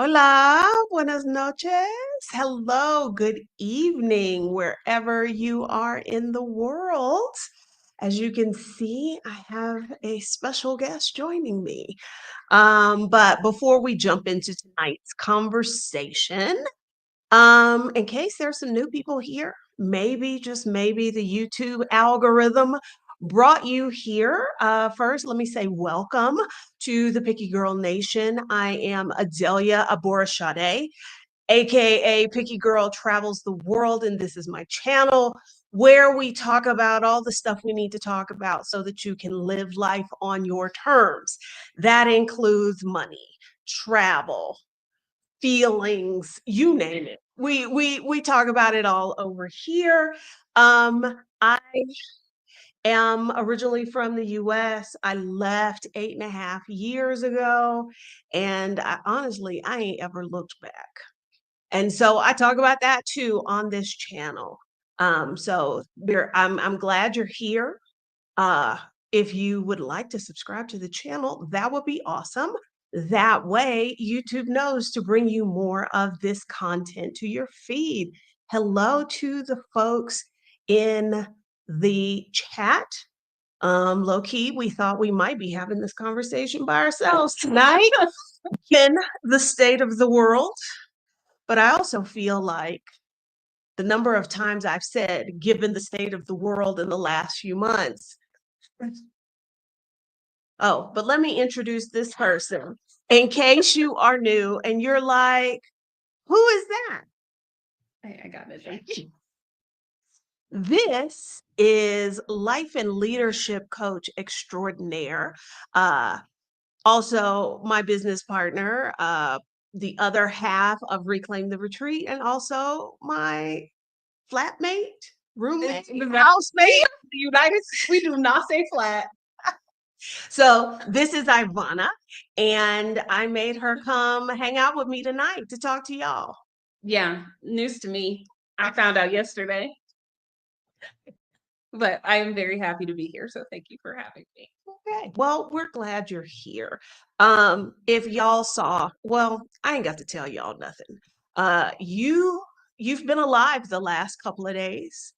Hola, buenas noches. Hello, good evening, wherever you are in the world. As you can see, I have a special guest joining me. But before we jump into tonight's conversation, in case there's some new people here, maybe, just maybe the YouTube algorithm brought you here. First, let me say welcome to the Picky Girl Nation. I am Adelia Aborashade, aka Picky Girl Travels the World, and this is my channel where we talk about all the stuff we need to talk about so that you can live life on your terms. That includes money, travel, feelings, you name it. We talk about it all over here. I am originally from the US. I left 8.5 years ago, and I ain't ever looked back. And so I talk about that too on this channel. I'm glad you're here. Uh, if you would like to subscribe to the channel, that would be awesome. That way, YouTube knows to bring you more of this content to your feed. Hello to the folks in the chat. Low key, we thought we might be having this conversation by ourselves tonight, in the state of the world. But I also feel like the number of times I've said, given the state of the world in the last few months. Oh, but let me introduce this person in case you are new and you're like, who is that? I got it. Thank you. This is life and leadership coach extraordinaire. Also, my business partner, the other half of Reclaim the Retreat, and also my flatmate, roommate, housemate. The United States, we do not say flat. So this is Ivana, and I made her come hang out with me tonight to talk to y'all. Yeah, news to me. I found out yesterday, but I am very happy to be here. So thank you for having me. Okay. Well, we're glad you're here. If y'all saw, well, I ain't got to tell y'all nothing. You've been alive the last couple of days,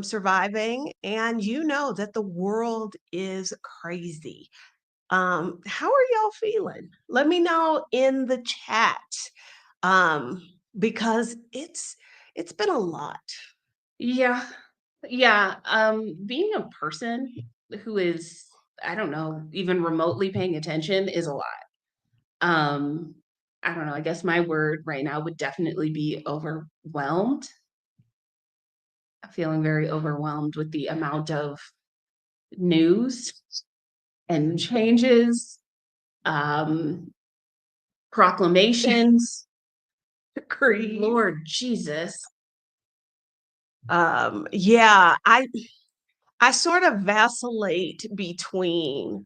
surviving, and you know that the world is crazy. How are y'all feeling? Let me know in the chat. Um, because it's been a lot. Yeah, yeah. Being a person who is, I don't know, even remotely paying attention is a lot. Um, I don't know. I guess my word right now would definitely be overwhelmed. I'm feeling very overwhelmed with the amount of news and changes, um, proclamations. Creed. Lord Jesus. Yeah, I sort of vacillate between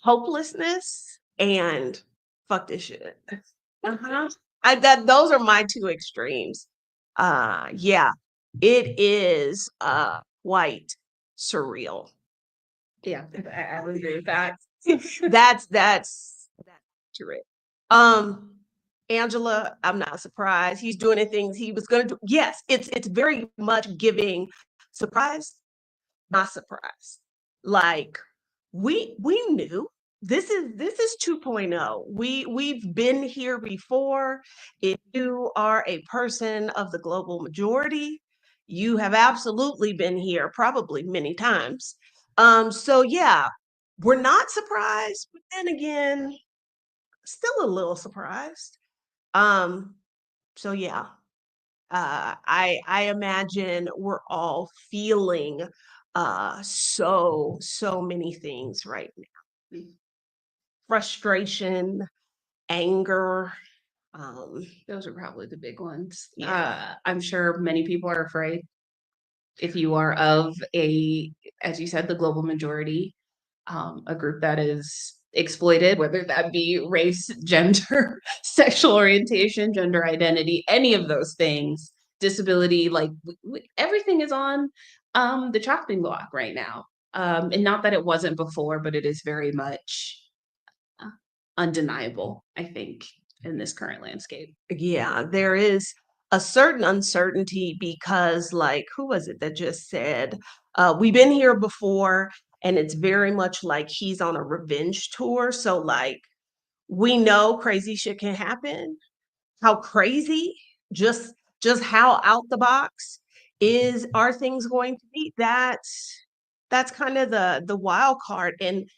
hopelessness and fuck this shit. Uh-huh. Those are my two extremes. Yeah, it is quite surreal. Yeah, I would agree with that. That's true. Angela, I'm not surprised. He's doing the things he was gonna do. Yes, it's very much giving surprise, not surprise. Like we knew this is 2.0. We've been here before. If you are a person of the global majority, you have absolutely been here probably many times. So yeah, we're not surprised, but then again, still a little surprised. Um, so yeah, I imagine we're all feeling so many things right now. Frustration, anger. Those are probably the big ones. Yeah. I'm sure many people are afraid if you are of as you said, the global majority, a group that is exploited, whether that be race, gender, sexual orientation, gender identity, any of those things, disability, like everything is on the chopping block right now. And not that it wasn't before, but it is very much undeniable, I think. in this current landscape. Yeah, there is a certain uncertainty because, like, who was it that just said, we've been here before, and it's very much like he's on a revenge tour. So, like, we know crazy shit can happen. How crazy, just how out the box are things going to be? That's kind of the wild card. And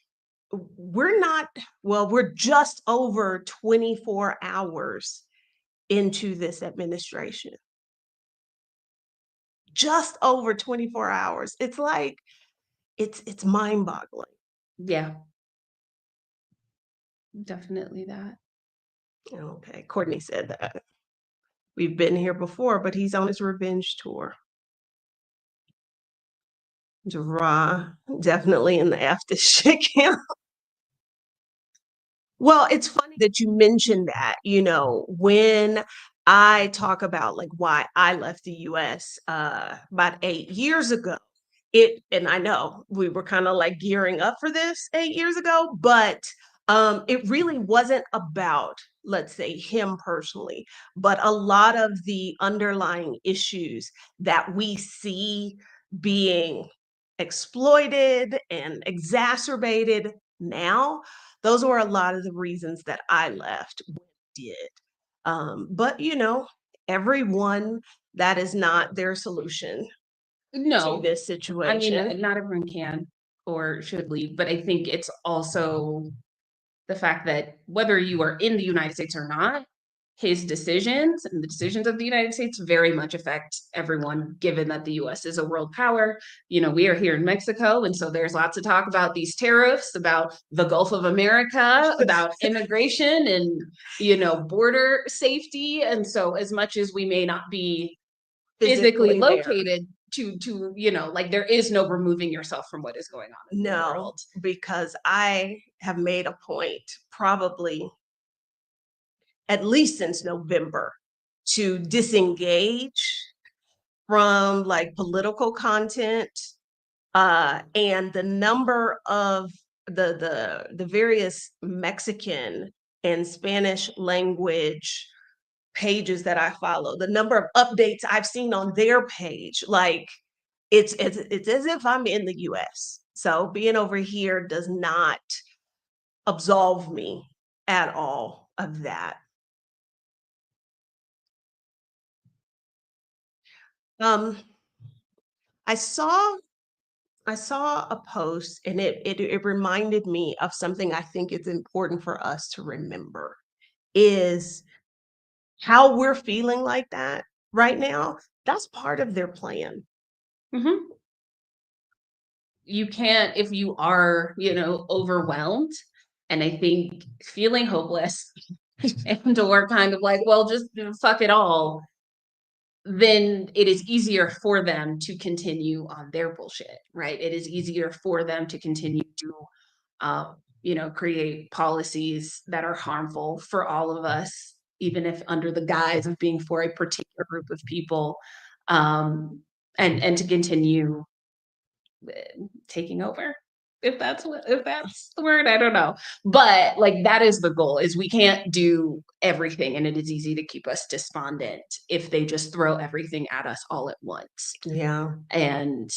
we're not, well, we're just over 24 hours into this administration. Just over 24 hours. It's like it's mind-boggling. Yeah, definitely that. Okay, Courtney said that. We've been here before, but he's on his revenge tour. Ra, definitely in the F this shit camp. Well, it's funny that you mentioned that, when I talk about like why I left the US about 8 years ago. And I know we were kind of like gearing up for this 8 years ago, but it really wasn't about, let's say, him personally, but a lot of the underlying issues that we see being exploited and exacerbated now. Those were a lot of the reasons that I left when I did. But everyone, that is not their solution to No, this I mean, situation. not everyone can or should leave, but I think it's also the fact that whether you are in the United States or not, his decisions and the decisions of the United States very much affect everyone, given that the US is a world power. We are here in Mexico, and so there's lots of talk about these tariffs, about the Gulf of America, about immigration and, border safety. And so as much as we may not be physically Physically there. located to like there is no removing yourself from what is going on in the No, world. because I have made a point, probably at least since November, to disengage from like political content, and the number of the various Mexican and Spanish language pages that I follow, the number of updates I've seen on their page, like it's as if I'm in the US. So being over here does not absolve me at all of that. Um, I saw I saw a post, and it reminded me of something I think it's important for us to remember is how we're feeling like that right now. That's part of their plan. Mm-hmm. You can't, if you are, overwhelmed, and I think feeling hopeless and or kind of like, well, just fuck it all, then it is easier for them to continue on their bullshit, right? It is easier for them to continue to, create policies that are harmful for all of us, even if under the guise of being for a particular group of people, and to continue taking over, if that's the word, I don't know, but like that is the goal. Is we can't do everything, and it is easy to keep us despondent if they just throw everything at us all at once. Yeah. And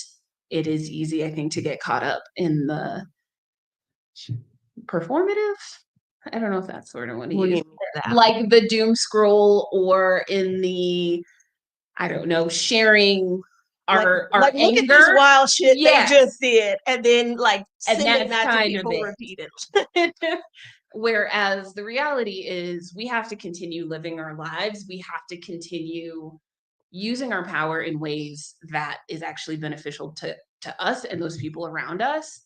it is easy, I think, to get caught up in the performative. I don't know if that's the word I want to use, like the doom scroll, or in the, I don't know, sharing our like anger. Look at this wild shit Yes. they just did, and then like And sending that's that to kind of people it. repeatedly. Whereas the reality is we have to continue living our lives. We have to continue using our power in ways that is actually beneficial to us and those people around us.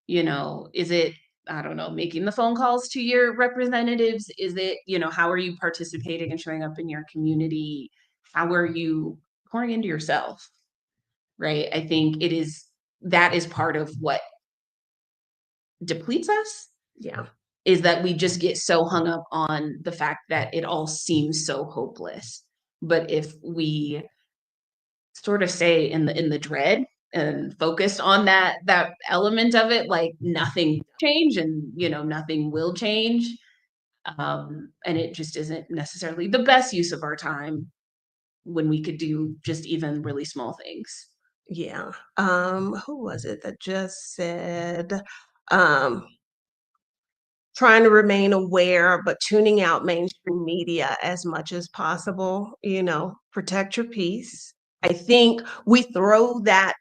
Is it, I don't know, making the phone calls to your representatives? Is it, how are you participating and showing up in your community? How are you pouring into yourself? Right? I think that is part of what depletes us. Yeah. Is that we just get so hung up on the fact that it all seems so hopeless. But if we sort of stay in the dread and focused on that element of it, like nothing change, and nothing will change, And it just isn't necessarily the best use of our time when we could do just even really small things. Yeah. Who was it that just said, um, trying to remain aware, but tuning out mainstream media as much as possible, protect your peace. I think we throw that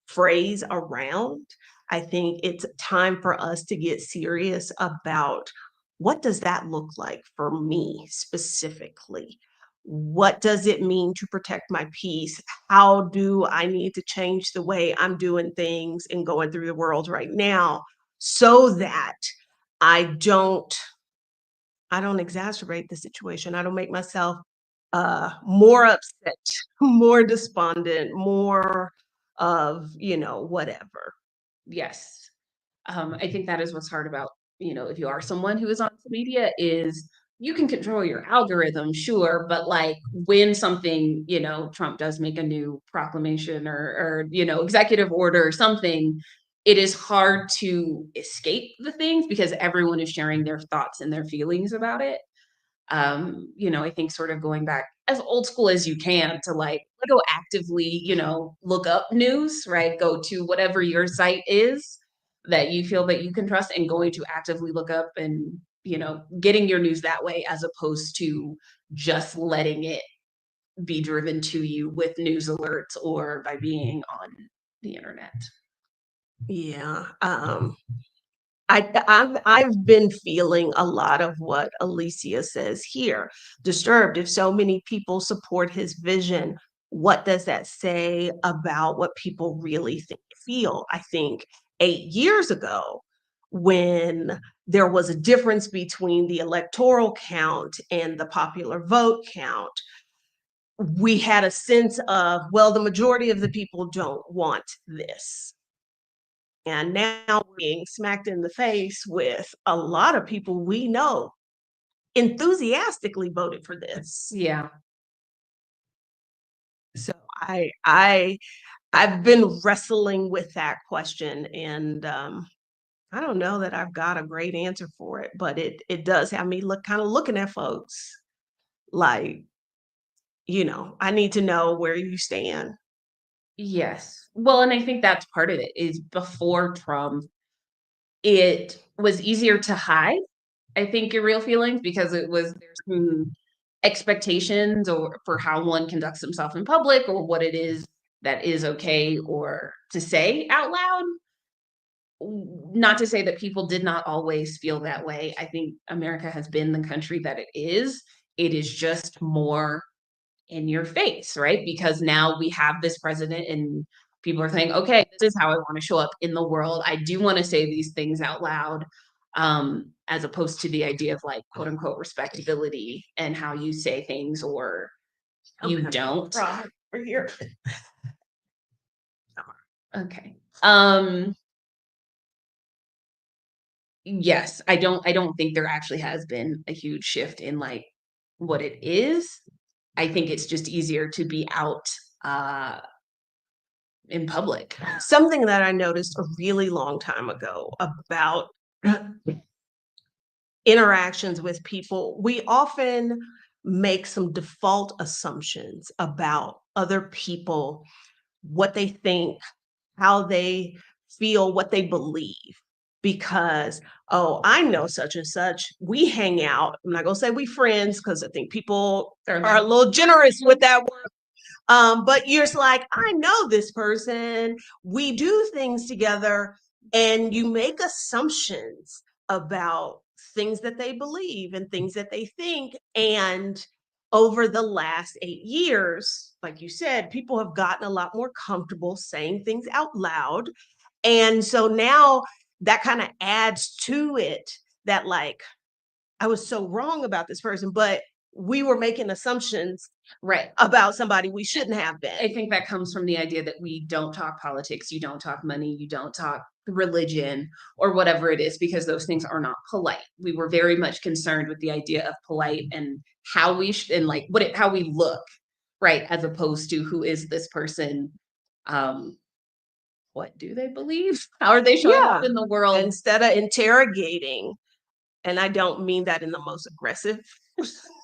phrase around. I think it's time for us to get serious about what does that look like for me specifically? What does it mean to protect my peace? How do I need to change the way I'm doing things and going through the world right now so that I don't I don't exacerbate the situation. I don't make myself, more upset, more despondent, more of, whatever. Yes. I think that is what's hard about, if you are someone who is on social media is you can control your algorithm, sure, but like when something, Trump does make a new proclamation or executive order or something, it is hard to escape the things because everyone is sharing their thoughts and their feelings about it. I think sort of going back as old school as you can to like go actively, look up news, right? Go to whatever your site is that you feel that you can trust and going to actively look up and, getting your news that way as opposed to just letting it be driven to you with news alerts or by being on the internet. Yeah, I've been feeling a lot of what Alicia says here. Disturbed. If so many people support his vision, what does that say about what people really feel? I think 8 years ago, when there was a difference between the electoral count and the popular vote count, we had a sense of, well, the majority of the people don't want this. And now we're being smacked in the face with a lot of people we know enthusiastically voted for this. Yeah. So I've been wrestling with that question, and I don't know that I've got a great answer for it, but it does have me looking at folks like, I need to know where you stand. Yes. Well, and I think that's part of it is before Trump, it was easier to hide, I think, your real feelings because there's some expectations or for how one conducts himself in public or what it is that is okay or to say out loud. Not to say that people did not always feel that way. I think America has been the country that it is. It is just more in your face, right? Because now we have this president and people are saying, okay, this is how I want to show up in the world. I do want to say these things out loud, as opposed to the idea of like quote unquote respectability and how you say things or you Okay. don't. Right. We're here. Okay. Yes, I don't think there actually has been a huge shift in like what it is. I think it's just easier to be out uh in public. Something that I noticed a really long time ago about interactions with people, we often make some default assumptions about other people, what they think, how they feel, what they believe. Because, oh, I know such and such. We hang out. I'm not going to say we friends because I think people are a little generous with that word. But you're just like, I know this person. We do things together, and you make assumptions about things that they believe and things that they think. And over the last 8 years, like you said, people have gotten a lot more comfortable saying things out loud. And so now that kind of adds to it that, like, I was so wrong about this person, but we were making assumptions Right. about somebody we shouldn't have been. I think that comes from the idea that we don't talk politics, you don't talk money, you don't talk religion or whatever it is, because those things are not polite. We were very much concerned with the idea of polite and how and like how we look, right? As opposed to who is this person? Um, what do they believe? How are they showing up Yeah. in the world? Instead of interrogating and I don't mean that in the most aggressive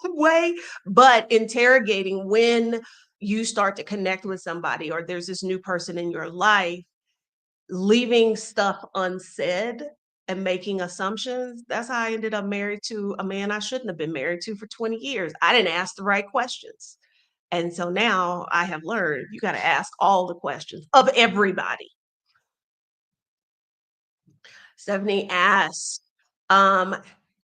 way, but interrogating when you start to connect with somebody or there's this new person in your life, leaving stuff unsaid and making assumptions. That's how I ended up married to a man I shouldn't have been married to for 20 years. I didn't ask the right questions. And so now I have learned you got to ask all the questions of everybody. Stephanie asks, um,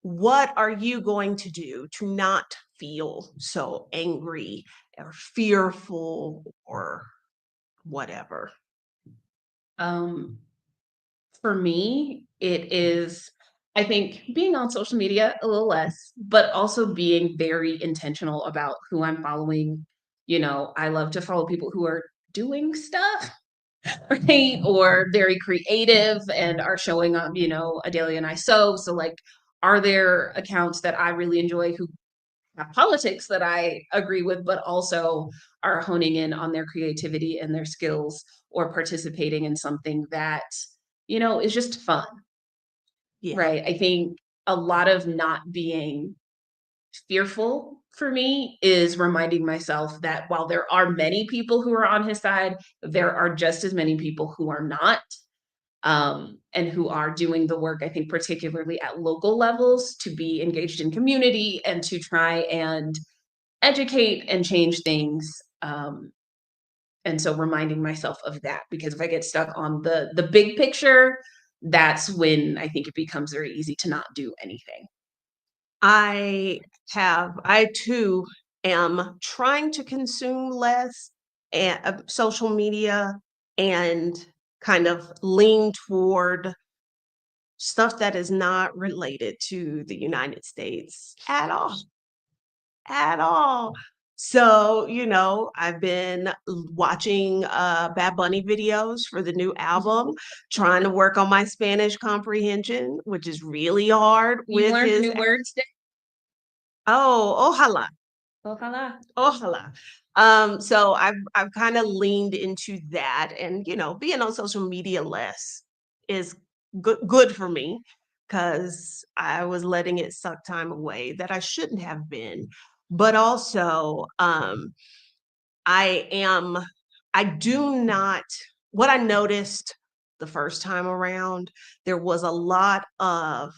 what are you going to do to not feel so angry or fearful or whatever? Um, for me, it is, I think, being on social media a little less, but also being very intentional about who I'm following. I love to follow people who are doing stuff, right? Or very creative and are showing up, Adelia and I sew. So, like, are there accounts that I really enjoy who have politics that I agree with, but also are honing in on their creativity and their skills or participating in something that, is just fun, Yeah. right? I think a lot of not being fearful for me is reminding myself that while there are many people who are on his side, there are just as many people who are not, and who are doing the work, I think, particularly at local levels, to be engaged in community and to try and educate and change things. And so reminding myself of that, because if I get stuck on the big picture, that's when I think it becomes very easy to not do anything. I too am trying to consume less social media and kind of lean toward stuff that is not related to the United States at all. So, I've been watching Bad Bunny videos for the new album, trying to work on my Spanish comprehension, which is really hard You with learned his new words today? oh, ojalá. Ojalá. Ojalá. So I've kind of leaned into that, and being on social media less is good for me because I was letting it suck time away that I shouldn't have been. But also, I am I do not what I noticed the first time around, there was a lot of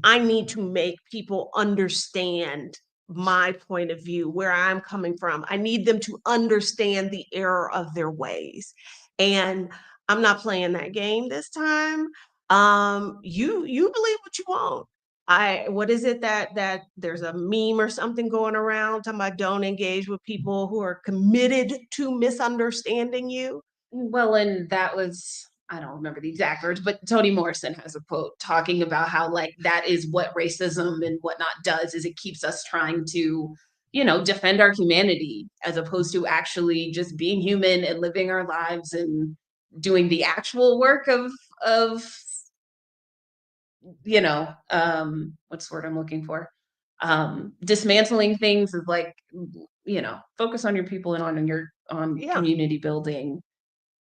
I need to make people understand my point of view, where I'm coming from. I need them to understand the error of their ways. And I'm not playing that game this time. You believe what you want. What is it that there's a meme or something going around talking about don't engage with people who are committed to misunderstanding you? Well, and that was, I don't remember the exact words, but Toni Morrison has a quote talking about how, like, that is what racism and whatnot does, is it keeps us trying to, defend our humanity as opposed to actually just being human and living our lives and doing the actual work of what's the word I'm looking for? Dismantling things is like, focus on your people and on Yeah. community building,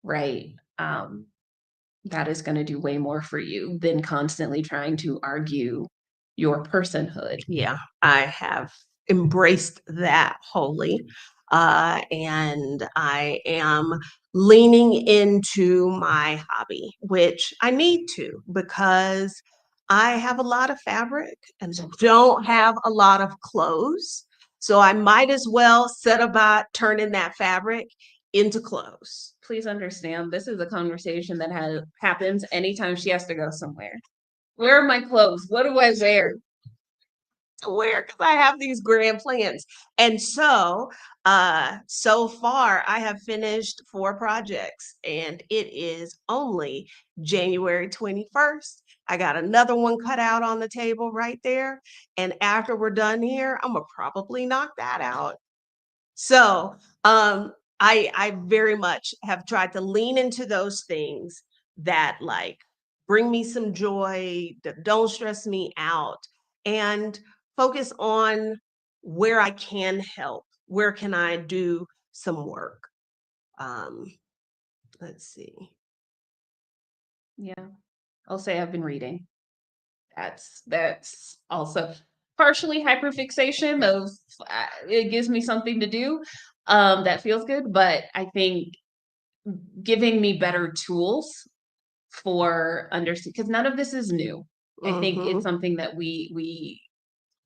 right? That is going to do way more for you than constantly trying to argue your personhood. Yeah, I have embraced that wholly. And I am leaning into my hobby, which I need to because I have a lot of fabric and I don't have a lot of clothes. So I might as well set about turning that fabric into clothes. Please understand, this is a conversation that happens anytime she has to go somewhere. Where are my clothes? What do I wear? To wear because I have these grand plans. And so far I have finished 4 projects and it is only January 21st. I got another one cut out on the table right there. And after we're done here, I'm gonna probably knock that out. So, I very much have tried to lean into those things that like bring me some joy, that don't stress me out, and focus on where I can help. Where can I do some work? Um, let's see. Yeah, I'll say I've been reading. That's also partially hyperfixation of it gives me something to do that feels good, but I think giving me better tools for understand because none of this is new. I think it's Mhm. something that we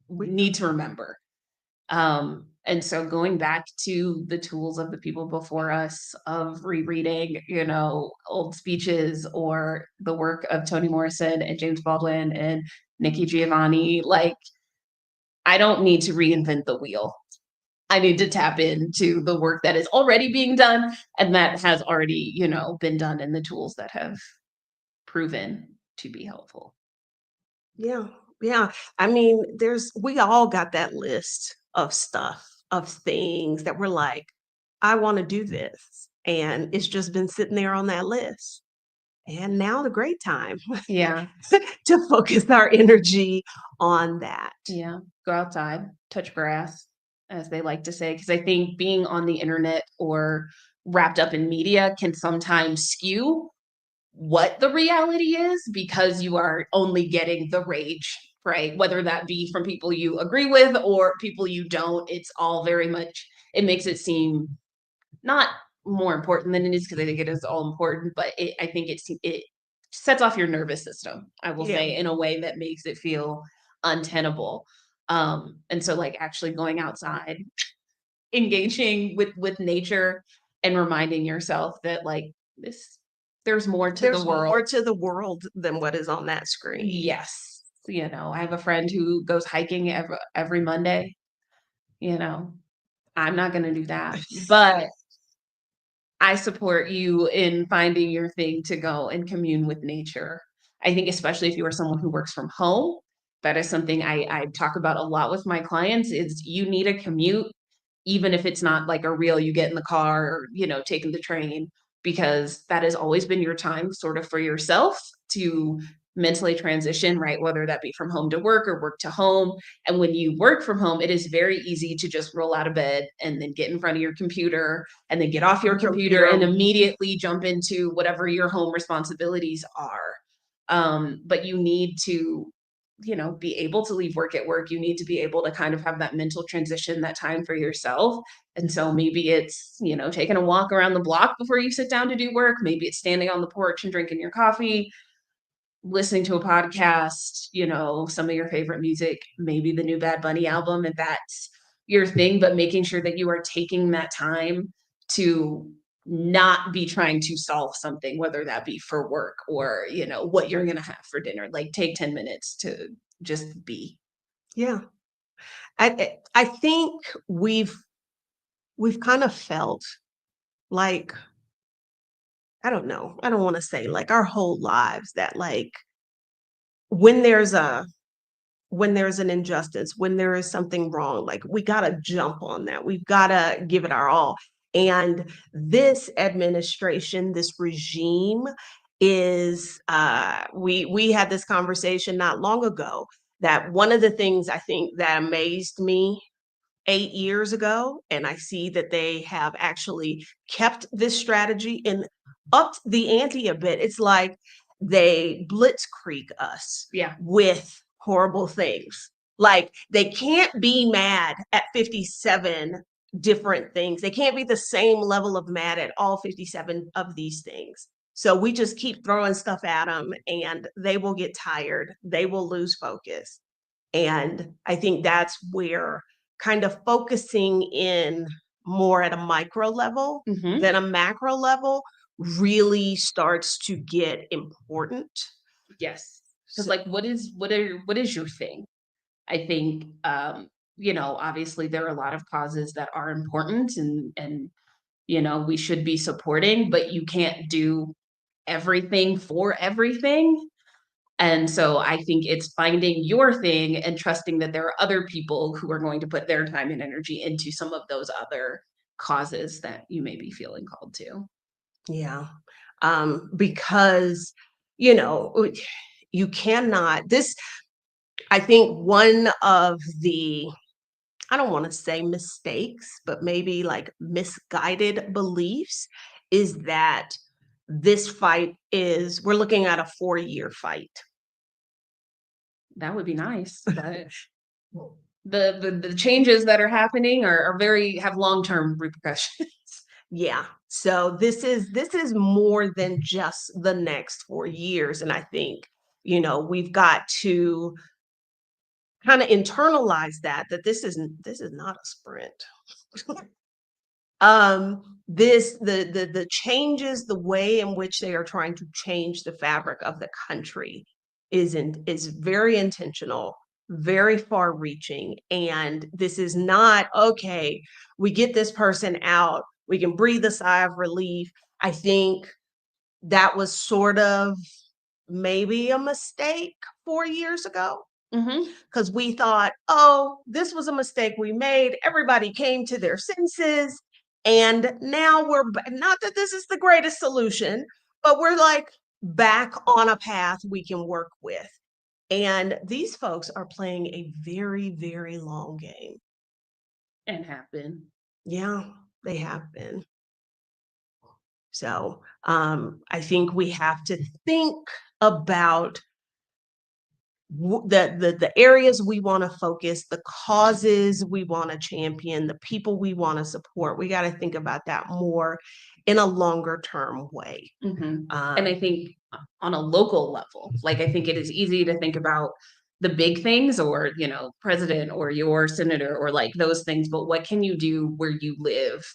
We need to remember. And so going back to the tools of the people before us of rereading, old speeches or the work of Toni Morrison and James Baldwin and Nikki Giovanni, like I don't need to reinvent the wheel. I need to tap into the work that is already being done and that has already, been done and the tools that have proven to be helpful. Yeah, yeah. I mean, we all got that list of stuff, of things that we're like, I want to do this. And it's just been sitting there on that list. And now the great time Yeah. to focus our energy on that. Yeah. Go outside, touch grass, as they like to say, because I think being on the internet or wrapped up in media can sometimes skew what the reality is because you are only getting the rage, right? Whether that be from people you agree with or people you don't, it's all very much, it makes it seem not more important than it is because I think it is all important, but I think it sets off your nervous system, I will Yeah. say, in a way that makes it feel untenable. And so like actually going outside, engaging with nature and reminding yourself that like this there's more to the There's more world. to the world than what is on that screen. Yes. I have a friend who goes hiking every Monday, you know. I'm not going to do that. But I support you in finding your thing to go and commune with nature. I think especially if you are someone who works from home, that is something I talk about a lot with my clients is you need a commute, even if it's not like a real you get in the car or, taking the train, because that has always been your time sort of for yourself to mentally transition, right? Whether that be from home to work or work to home. And when you work from home, it is very easy to just roll out of bed and then get in front of your computer and then get off your Your computer computer. and immediately jump into whatever your home responsibilities are. But you need to, be able to leave work at work. You need to be able to kind of have that mental transition, that time for yourself. And so maybe it's, taking a walk around the block before you sit down to do work. Maybe it's standing on the porch and drinking your coffee, listening to a podcast, some of your favorite music, maybe the new Bad Bunny album, if that's your thing, but making sure that you are taking that time to not be trying to solve something, whether that be for work or, what you're going to have for dinner. Like take 10 minutes to just be. Yeah. I think we've kind of felt like, I don't know, I don't want to say like our whole lives that like when there's a when there's an injustice, when there is something wrong, like we got to jump on that. We've got to give it our all. And this administration, this regime is we had this conversation not long ago that one of the things I think that amazed me 8 years ago, and I see that they have actually kept this strategy and upped the ante a bit. It's like they blitzkrieg us Yeah. with horrible things. Like they can't be mad at 57 different things. They can't be the same level of mad at all 57 of these things. So we just keep throwing stuff at them and they will get tired. They will lose focus. And I think that's where kind of focusing in more at a micro level Hmm. than a macro level really starts to get important. Yes. Because So, like what is your thing? I think obviously there are a lot of causes that are important and we should be supporting, but you can't do everything for everything. And so I think it's finding your thing and trusting that there are other people who are going to put their time and energy into some of those other causes that you may be feeling called to. yeah. Because, you know, you cannot, this, I think one of the, I don't want to say mistakes, but maybe like misguided beliefs is that this fight is, we're looking at a 4-year fight. That would be nice, but the changes that are happening are very have long-term repercussions. Yeah. So this is more than just the next 4 years, and I think, we've got to kinda internalize that this is not a sprint. This the changes, the way in which they are trying to change the fabric of the country is very intentional, very far reaching, and this is not, "Okay, we get this person out, we can breathe a sigh of relief." I think that was sort of maybe a mistake 4 years ago. Mhm. Because we thought, oh, this was a mistake we made. Everybody came to their senses. And now not that this is the greatest solution, but we're like back on a path we can work with. And these folks are playing a very, very long game. And have been. Yeah, they have been. So I think we have to think about the areas we want to focus, the causes we want to champion, the people we want to support. We got to think about that more in a longer term way. Mhm. And Um, I think on a local level, like, I think it is easy to think about the big things or, president or your senator or, like, those things, but what can you do where you live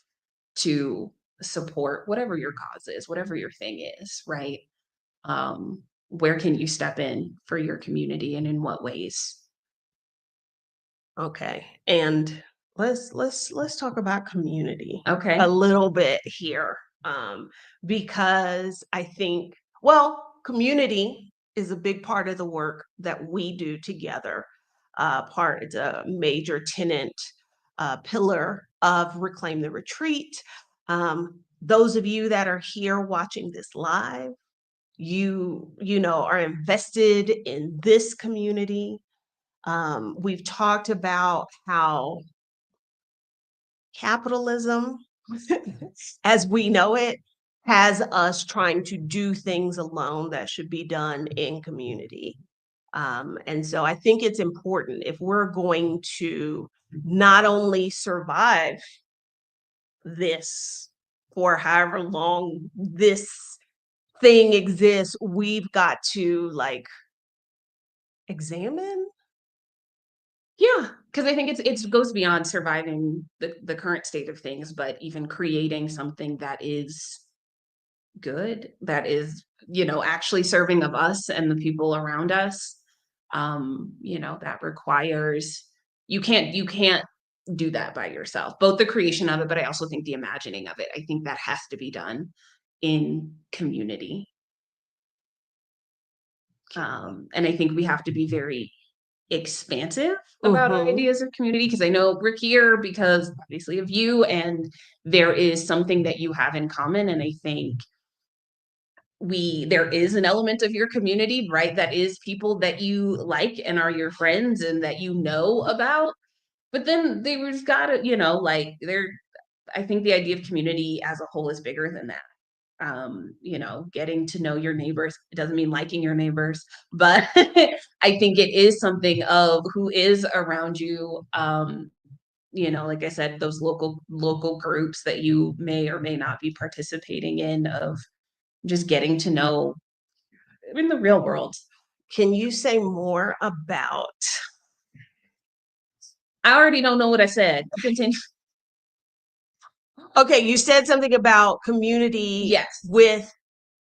to support whatever your cause is, whatever your thing is, right? Where can you step in for your community and in what ways? okay, and let's talk about community a Okay. little bit here, um, because I think, well, community is a big part of the work that we do together. It's a major tenant, pillar of Reclaim the Retreat. Those of you that are here watching this live, you know are invested in this community. We've talked about how capitalism, as we know it, has us trying to do things alone that should be done in community. And so I think it's important if we're going to not only survive this for however long this thing exists, we've got to like examine. Yeah, because I think it goes beyond surviving the current state of things, but even creating something that is good, that is, actually serving of us and the people around us. That requires you can't do that by yourself. Both the creation of it, but I also think the imagining of it. I think that has to be done in community. And I think we have to be very expansive about our Mhm. ideas of community because I know we're here because obviously of you and there is something that you have in common. And I think there is an element of your community, right? That is people that you like and are your friends and that you know about. But then there's gotta, like I think the idea of community as a whole is bigger than that. Getting to know your neighbors. It doesn't mean liking your neighbors, but I think it is something of who is around you. Like I said, those local groups that you may or may not be participating in of just getting to know in the real world. Can you say more about I already don't know what I said. Continue. okay, you said something about community Yes. with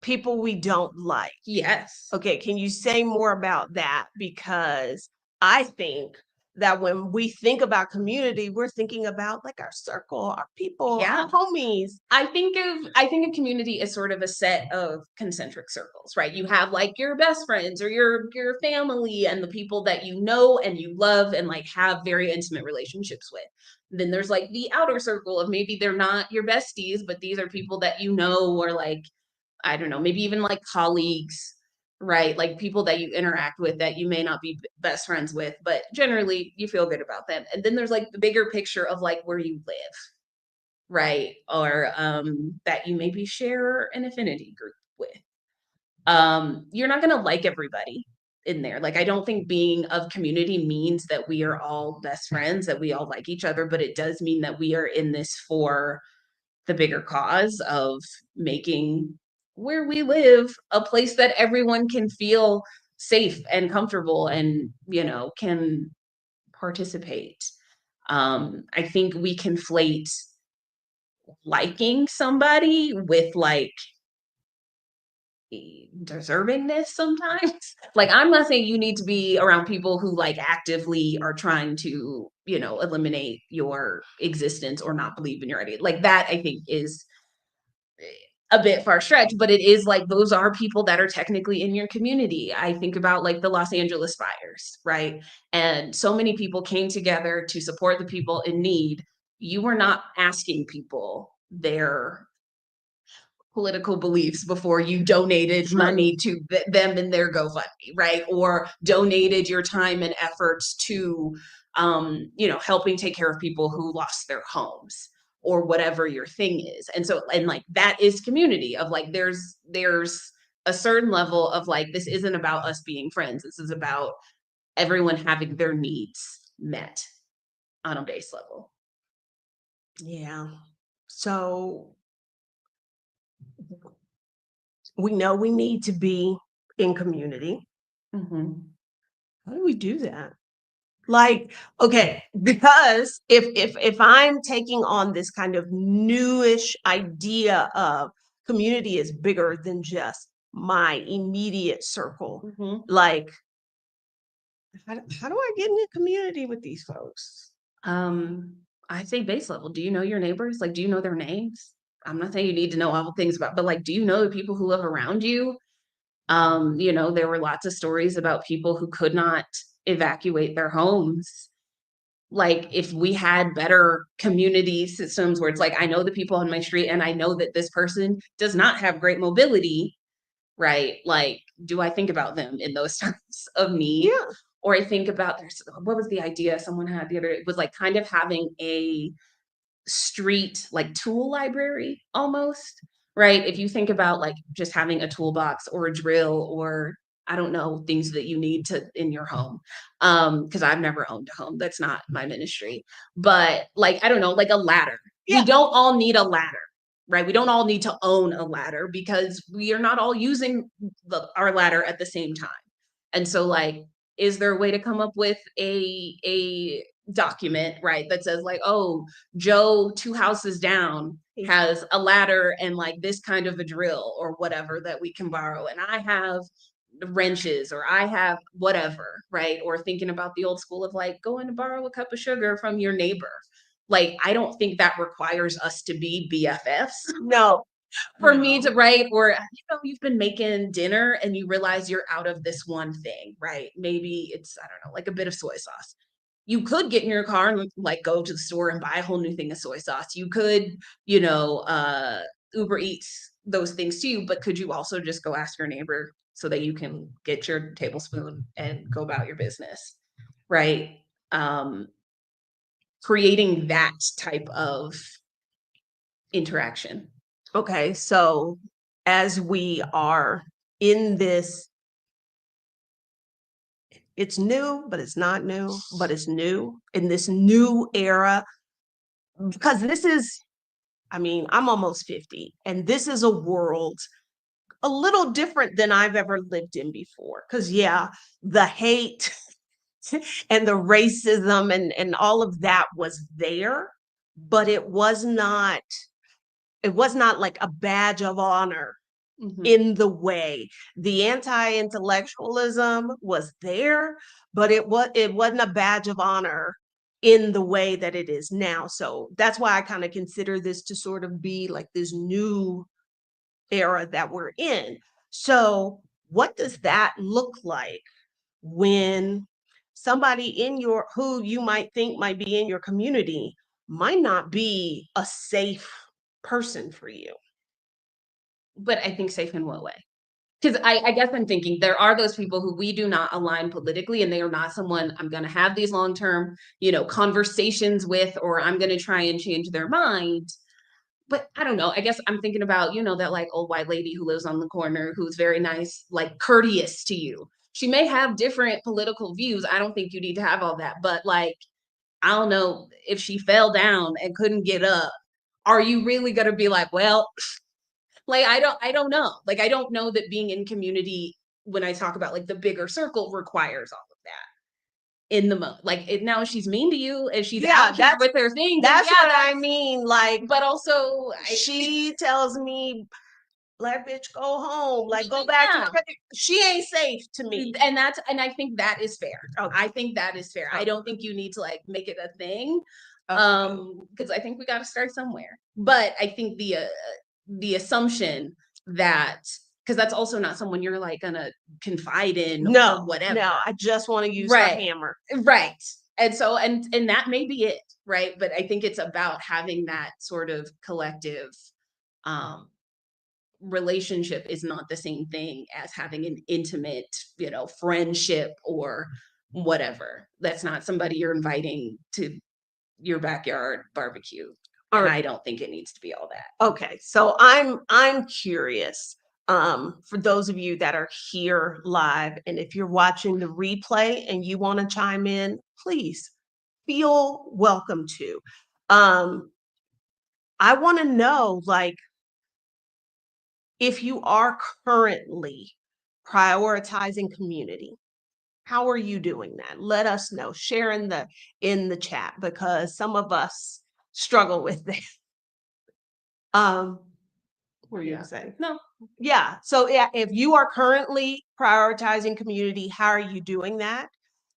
people we don't like. Yes. Okay, can you say more about that? Because I think that when we think about community, we're thinking about like our circle, our people, Yeah. our homies. I think a community is sort of a set of concentric circles, right? You have like your best friends or your family and the people that you know and you love and like have very intimate relationships with. Then there's like the outer circle of maybe they're not your besties, but these are people that you know or like I don't know, maybe even like colleagues, right? Like people that you interact with that you may not be best friends with, but generally you feel good about them. And then there's like the bigger picture of like where you live, right? Or that you maybe share an affinity group with. You're not going to like everybody in there. Like, I don't think being of community means that we are all best friends, that we all like each other, but it does mean that we are in this for the bigger cause of making where we live a place that everyone can feel safe and comfortable and, can participate. I think we conflate liking somebody with like deservingness sometimes. Like, I'm not saying you need to be around people who like actively are trying to, eliminate your existence or not believe in your idea. Like, that I think is a bit far stretched, but it is like those are people that are technically in your community. I think about like the Los Angeles fires, right? And so many people came together to support the people in need. You were not asking people their political beliefs before you donated money to them in their GoFundMe, right? Or donated your time and efforts to, helping take care of people who lost their homes or whatever your thing is. And so, and like that is community of like, there's a certain level of like, this isn't about us being friends. This is about everyone having their needs met on a base level. Yeah. So we know we need to be in community. Mm-hmm. How do we do that? Like, okay, because if I'm taking on this kind of newish idea of community is bigger than just my immediate circle, Mm-hmm. like how do I get into community with these folks? I'd say base level. Do you know your neighbors? Like, do you know their names? I'm not saying you need to know all the things about, but like, do you know the people who live around you? There were lots of stories about people who could not evacuate their homes. Like, if we had better community systems where it's like, I know the people on my street and I know that this person does not have great mobility, right? Like, do I think about them in those times of need? Yeah. Or I think about what was the idea someone had the other, it was like kind of having a street like tool library almost, right? If you think about like just having a toolbox or a drill or I don't know, things that you need to in your home. Because I've never owned a home. That's not my ministry. But like, I don't know, like a ladder. We Yeah. don't all need a ladder, right? We don't all need to own a ladder because we are not all using our ladder at the same time. And so like, is there a way to come up with a document, right, that says like, oh, Joe 2 houses down has a ladder and like this kind of a drill or whatever that we can borrow. And I have wrenches or I have whatever, right? Or thinking about the old school of like going to borrow a cup of sugar from your neighbor. Like, I don't think that requires us to be BFFs No. for me to write, or you've been making dinner and you realize you're out of this one thing, right? Maybe it's, I don't know, like a bit of soy sauce. You could get in your car and like go to the store and buy a whole new thing of soy sauce. You could, Uber Eats those things too, but could you also just go ask your neighbor so that you can get your tablespoon and go about your business, right? Creating that type of interaction. Okay, so as we are in this, it's new, but it's not new, but it's new in this new era, because this is, I mean, I'm almost 50, and this is a world a little different than I've ever lived in before. Because, yeah, the hate and the racism and all of that was there, but it was not like a badge of honor in the way. The anti-intellectualism was there, but it wasn't a badge of honor in the way that it is now. So that's why I kind of consider this to sort of be like this new era that we're in. So what does that look like when somebody in your who you might think might be in your community might not be a safe person for you? But I think safe in what way? Because I guess I'm thinking there are those people who we do not align politically, and they are not someone I'm going to have these long term, conversations with, or I'm going to try and change their mind. But I don't know. I guess I'm thinking about, that like old white lady who lives on the corner who's very nice, like courteous to you. she may have different political views. I don't think you need to have all that, but like, I don't know, if she fell down and couldn't get up, are you really going to be like, well, like, I don't know. Like, I don't know that being in community, when I talk about like the bigger circle, requires all of that in the moment. Like, now if she's mean to you and she's Yeah, out here with her thing, then that's yeah, what I mean. Like, but also she tells me, "Black bitch, go home. Like, go back to yeah. the country." She ain't safe to me. And I think that is fair. Okay. I think that is fair. I Okay. don't think you need to like make it a thing. Okay. Because I think we got to start somewhere. But I think the assumption that, because that's also not someone you're like gonna confide in or No, whatever. no, I just want to use her Right. hammer. Right. And so and that may be it, right? But I think it's about having that sort of collective um relationship is not the same thing as having an intimate, friendship or whatever. That's not somebody you're inviting to your backyard barbecue. All And right. I don't think it needs to be all that. Okay, so I'm curious, for those of you that are here live, and if you're watching the replay and you want to chime in, please feel welcome to. Um, I want to know, like, if you are currently prioritizing community, how are you doing that? Let us know. Share in the chat, because some of us struggle with that. What were you Yeah. gonna say? No. Yeah. So yeah, if you are currently prioritizing community, how are you doing that?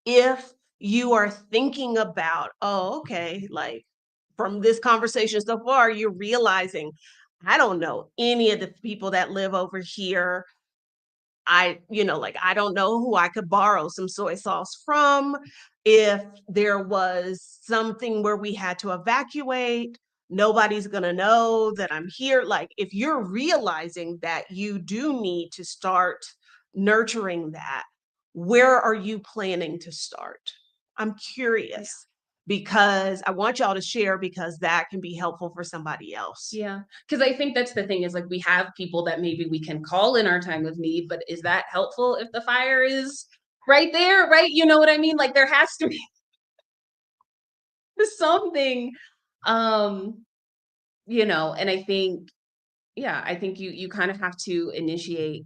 If you are thinking about, oh, okay, like from this conversation so far, you're realizing, I don't know any of the people that live over here. Like, I don't know who I could borrow some soy sauce from. If there was something where we had to evacuate, nobody's going to know that I'm here. Like, if you're realizing that you do need to start nurturing that, where are you planning to start? I'm curious, because I want y'all to share, because that can be helpful for somebody else. Yeah. Because I think that's the thing, is like, we have people that maybe we can call in our time of need, but is that helpful if the fire is right there? Right. You know what I mean? Like, there has to be something, um, and I think, yeah, I think you kind of have to initiate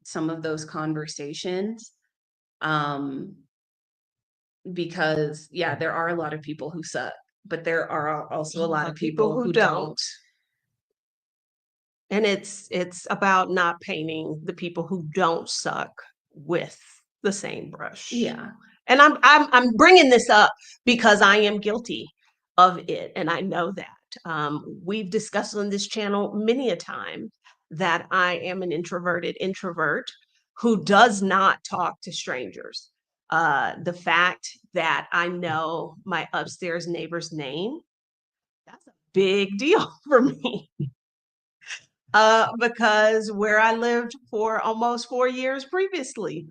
some of those conversations. Um, because yeah, there are a lot of people who suck, but there are also a lot of people Who who don't. don't. And it's about not painting the people who don't suck with the same brush. Yeah. And I'm bringing this up because I am guilty of it, and I know that. We've discussed on this channel many a time that I am an introverted introvert who does not talk to strangers. The fact that I know my upstairs neighbor's name, that's a big deal for me. Because where I lived for almost 4 years previously,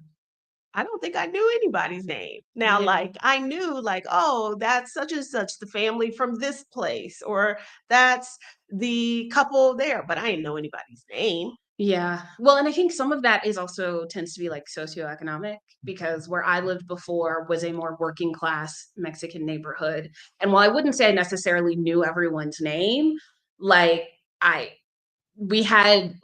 I don't think I knew anybody's name. Now, Yeah. like, I knew, like, oh, that's such and such, the family from this place, or that's the couple there, but I didn't know anybody's name. Yeah. Well, and I think some of that is also tends to be like socioeconomic, because where I lived before was a more working class Mexican neighborhood. And while I wouldn't say I necessarily knew everyone's name, like, I we had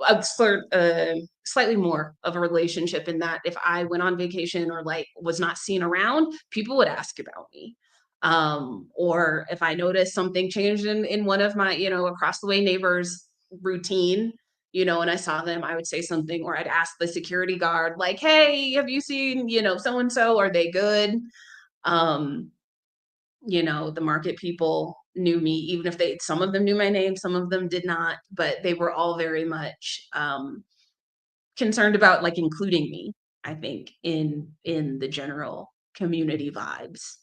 slightly more of a relationship, in that if I went on vacation or like was not seen around, people would ask about me. Or if I noticed something changed in one of my, across the way neighbors' routine, and I saw them, I would say something, or I'd ask the security guard, like, hey, have you seen, so and so? Are they good? Um, the market people knew me, even if some of them knew my name, some of them did not, but they were all very much concerned about like including me, I think, in the general community vibes.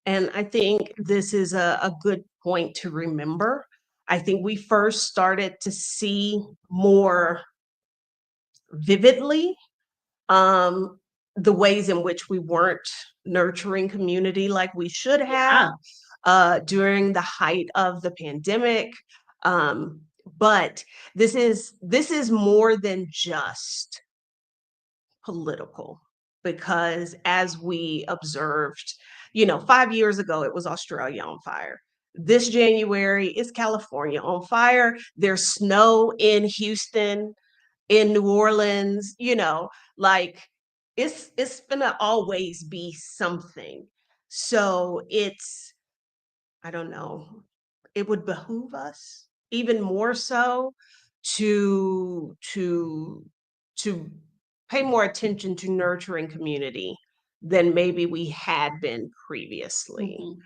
And I think this is a good point to remember. I think we first started to see more vividly the ways in which we weren't nurturing community like we should have during the height of the pandemic. But this is more than just political. because as we observed, you know, 5 years ago, it was Australia on fire. This January, it's California on fire. There's snow in Houston, in New Orleans, you know, like it's gonna always be something. So it's, I don't know, it would behoove us even more so to to pay more attention to nurturing community than maybe we had been previously. Mhm.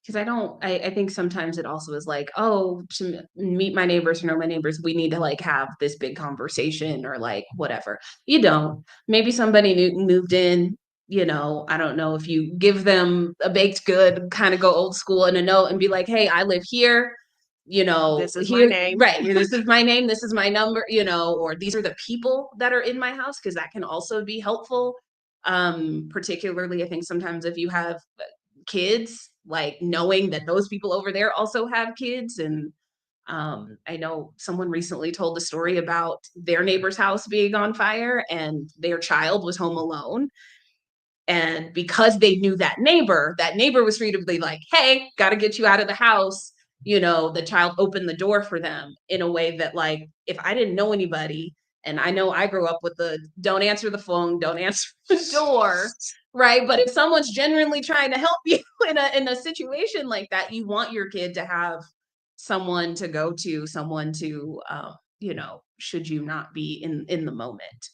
'Cause I think sometimes it also is like, "Oh, to meet my neighbors or know my neighbors, we need to, like, have this big conversation," or, like, whatever. You don't. Maybe somebody new moved in, you know, I don't know if you give them a baked good, kinda go old school and a note and be like, "Hey, I live here, you know, This is my here." name. Right, "This is my name, this is my number," you know, or, "These are the people that are in my house," because that can also be helpful. Particularly, I think sometimes if you have kids, like knowing that those people over there also have kids. And I know someone recently told the story about their neighbor's house being on fire and their child was home alone. And because they knew that neighbor was free to be like, hey, got to get you out of the house. You know, the child opened the door for them in a way that, like, if I didn't know anybody, and I know I grew up with the don't answer the phone, don't answer the door, right? But if someone's genuinely trying to help you in a situation like that, you want your kid to have someone to go to, someone to, you know, should you not be in the moment.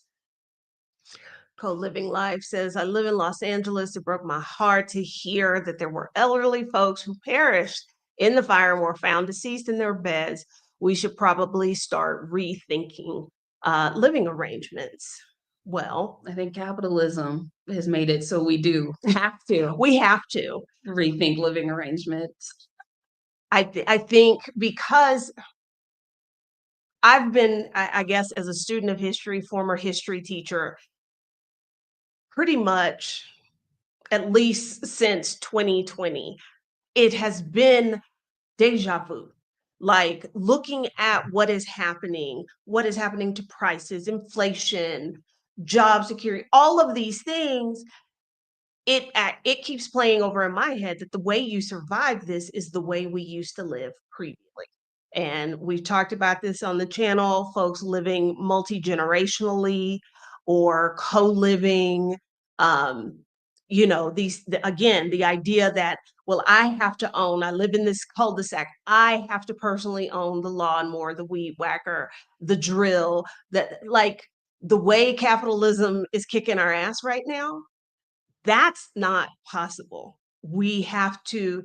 Co-Living Life says, I live in Los Angeles. It broke my heart to hear that there were elderly folks who perished in the fire and were found deceased in their beds. We should probably start rethinking living arrangements. Well, I think capitalism has made it so we do have to we have to. rethink living arrangements. I think because I've been, I guess, as a student of history, former history teacher, pretty much at least since 2020, it has been deja vu. Like looking at what is happening to prices, inflation, job security, all of these things, it keeps playing over in my head that the way you survive this is the way we used to live previously. And we've talked about this on the channel, folks living multi-generationally or co-living. Um, you know, again, the idea that, well, I have to own, I live in this cul-de-sac, I have to personally own the lawnmower, the weed whacker, the drill, that like the way capitalism is kicking our ass right now, that's not possible. We have to,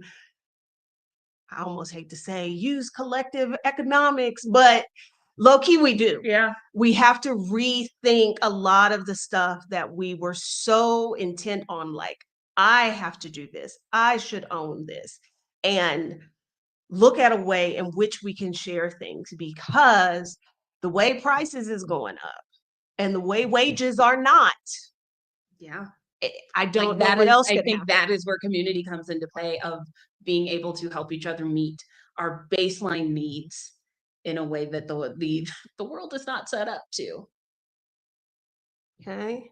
I almost hate to say, use collective economics, but low key we do. Yeah. We have to rethink a lot of the stuff that we were so intent on, like, I have to do this, I should own this, and look at a way in which we can share things because the way prices is going up and the way wages are not, Yeah. I Like don't know that what is, else I could think happen. that is where community comes into play of being able to help each other meet our baseline needs in a way that the world is not set up to. Okay.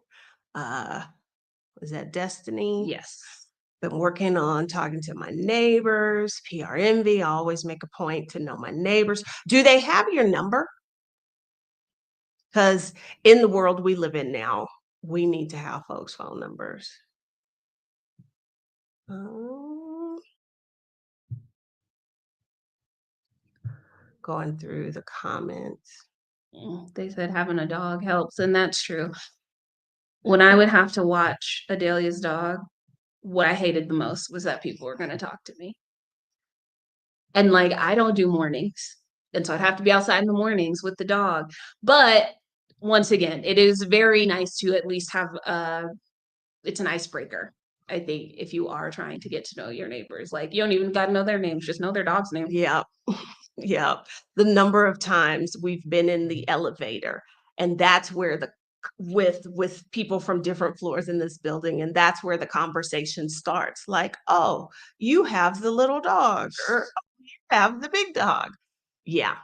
Uh, was that Destiny? Yes. Been working on talking to my neighbors, PR envy. I always make a point to know my neighbors. Do they have your number? Because in the world we live in now, we need to have folks' phone numbers. Um, going through the comments. They said having a dog helps, and that's true. When I would have to watch Adelia's dog, what I hated the most was that people were gonna talk to me. And, like, I don't do mornings, and so I'd have to be outside in the mornings with the dog. But once again, it is very nice to at least have it's an icebreaker, I think, if you are trying to get to know your neighbors. Like, you don't even gotta know their names, just know their dog's name. Yeah. Yeah. The number of times we've been in the elevator, and that's where the with people from different floors in this building, and that's where the conversation starts. Like, "Oh, you have the little dog," or "Oh, you have the big dog." Yeah.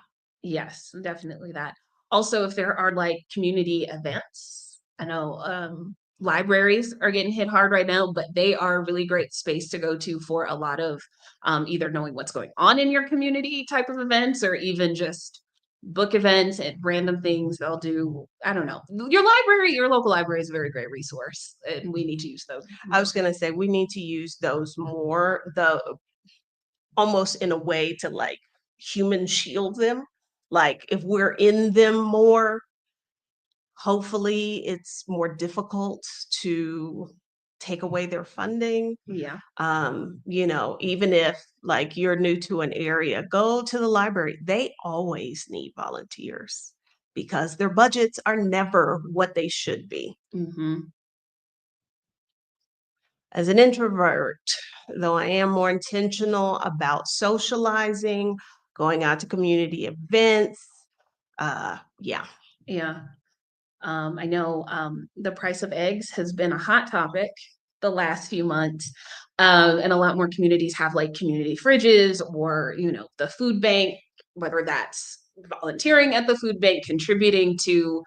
Yes, definitely that. Also, if there are, like, community events, I know libraries are getting hit hard right now, but they are a really great space to go to for a lot of either knowing what's going on in your community type of events or even just book events and random things they'll do. I don't know. Your local library is a very great resource, and we need to use those. I was going to say we need to use those more, the almost in a way to like human shield them. Like if we're in them more, hopefully it's more difficult to take away their funding. Yeah. Even if like you're new to an area, go to the library. They always need volunteers because their budgets are never what they should be. Hmm. As an introvert, though I am more intentional about socializing, going out to community events. Yeah. Yeah. I know the price of eggs has been a hot topic the last few months. And a lot more communities have like community fridges or, the food bank, whether that's volunteering at the food bank, contributing to,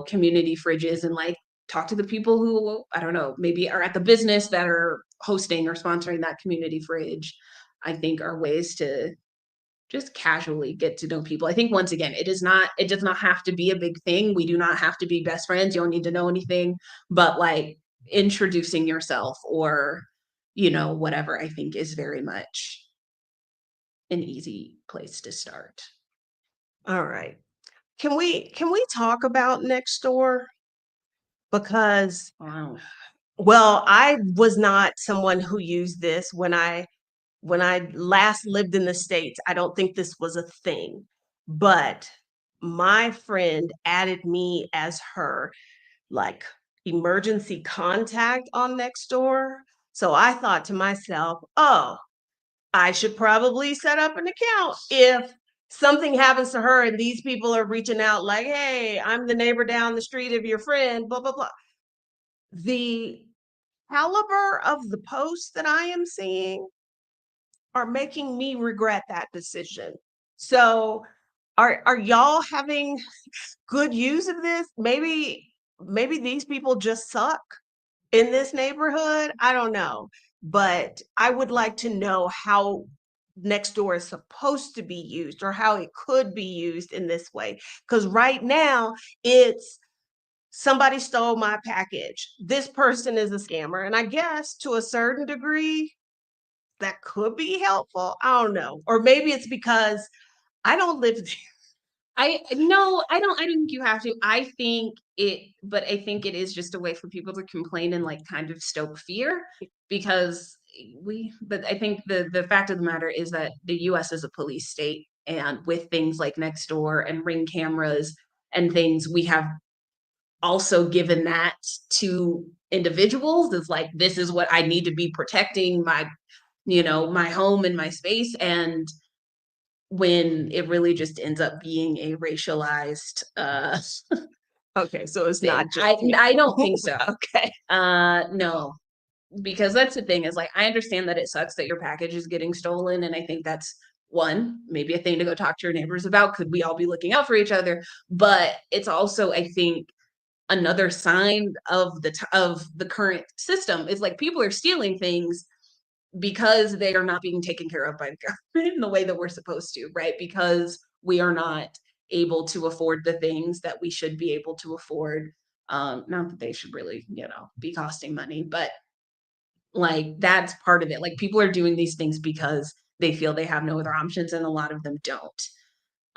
community fridges and like talk to the people who, I don't know, maybe are at the business that are hosting or sponsoring that community fridge. I think are ways to just casually get to know people. I think once again, it does not have to be a big thing. We do not have to be best friends. You don't need to know anything, but like introducing yourself or, whatever, I think is very much an easy place to start. All right. Can we talk about Nextdoor? Because Wow. well, I was not someone who used this when I last lived in the States. I don't think this was a thing. But my friend added me as her like emergency contact on Nextdoor. So I thought to myself, oh, I should probably set up an account if something happens to her and these people are reaching out like, hey, I'm the neighbor down the street of your friend, blah, blah, blah. The caliber of the posts that I am seeing are making me regret that decision. So are y'all having good use of this? Maybe these people just suck in this neighborhood. I don't know. But I would like to know how Nextdoor is supposed to be used or how it could be used in this way. Because right now it's somebody stole my package. This person is a scammer. And I guess to a certain degree, that could be helpful. I don't know. Or maybe it's because I don't live there. I don't think you have to. But I think it is just a way for people to complain and like kind of stoke fear because but I think the fact of the matter is that the US is a police state and with things like Nextdoor and Ring cameras and things, we have also given that to individuals. It's like, this is what I need to be protecting my home and my space. And when it really just ends up being a racialized Okay, so it's thing. not just me. I don't think so. Okay. No, because that's the thing is like I understand that it sucks that your package is getting stolen, and I think that's one maybe a thing to go talk to your neighbors about. Could we all be looking out for each other? But it's also I think another sign of the current system is like people are stealing things because they are not being taken care of by the government in the way that we're supposed to, right? Because we are not able to afford the things that we should be able to afford. Not that they should really, be costing money, but like that's part of it. Like people are doing these things because they feel they have no other options, and a lot of them don't.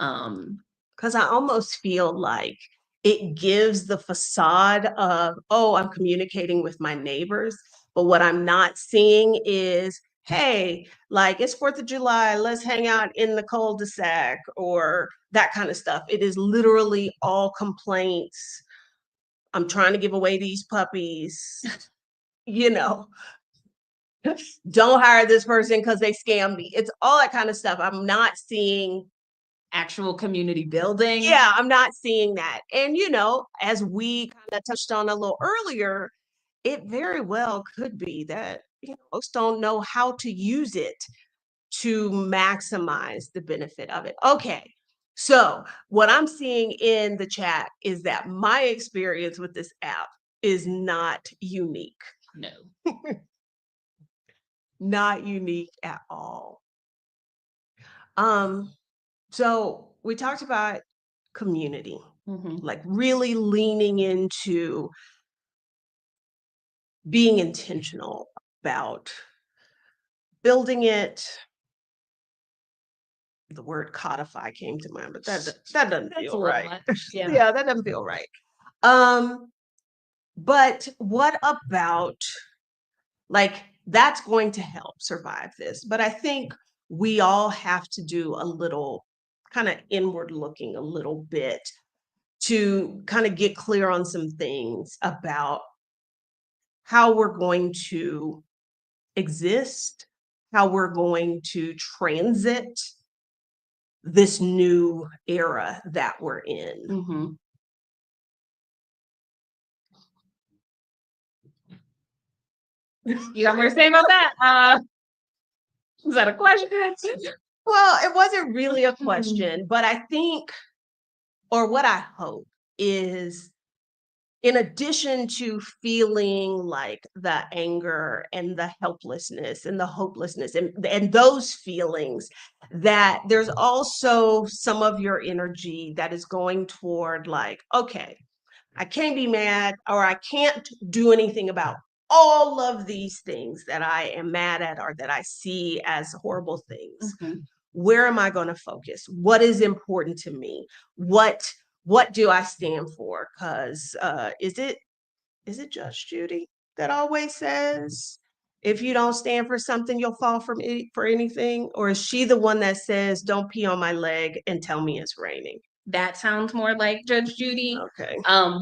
Um, Because I almost feel like it gives the facade of, oh, I'm communicating with my neighbors. But what I'm not seeing is, hey, like it's 4th of July, let's hang out in the cul-de-sac or that kind of stuff. It is literally all complaints. I'm trying to give away these puppies, you know, don't hire this person because they scammed me. It's all that kind of stuff. I'm not seeing Actual community building. yeah, I'm not seeing that. And, as we kind of touched on a little earlier, it very well could be that, folks don't know how to use it to maximize the benefit of it. Okay. So, what I'm seeing in the chat is that my experience with this app is not unique. No. Not unique at all. Um, so we talked about community, Mhm. like really leaning into being intentional about building it. The word codify came to mind, but that doesn't That's a feel little right. much. Yeah. Yeah, that doesn't feel right. Um, but what about, like, that's going to help survive this. But I think we all have to do a little kind of inward looking a little bit to kind of get clear on some things about how we're going to exist, how we're going to transit this new era that we're in. Mhm. You got more to say about that? Is that a question? Well, it wasn't really a question, but I think, or what I hope is, in addition to feeling like the anger and the helplessness and the hopelessness and those feelings, that there's also some of your energy that is going toward, like, okay, I can't be mad, or I can't do anything about all of these things that I am mad at or that I see as horrible things. Mhm. Where am I going to focus? What is important to me? What do I stand for? Because is it Judge Judy that always says, if you don't stand for something, you'll fall from for anything? Or is she the one that says, don't pee on my leg and tell me it's raining? That sounds more like Judge Judy. Okay.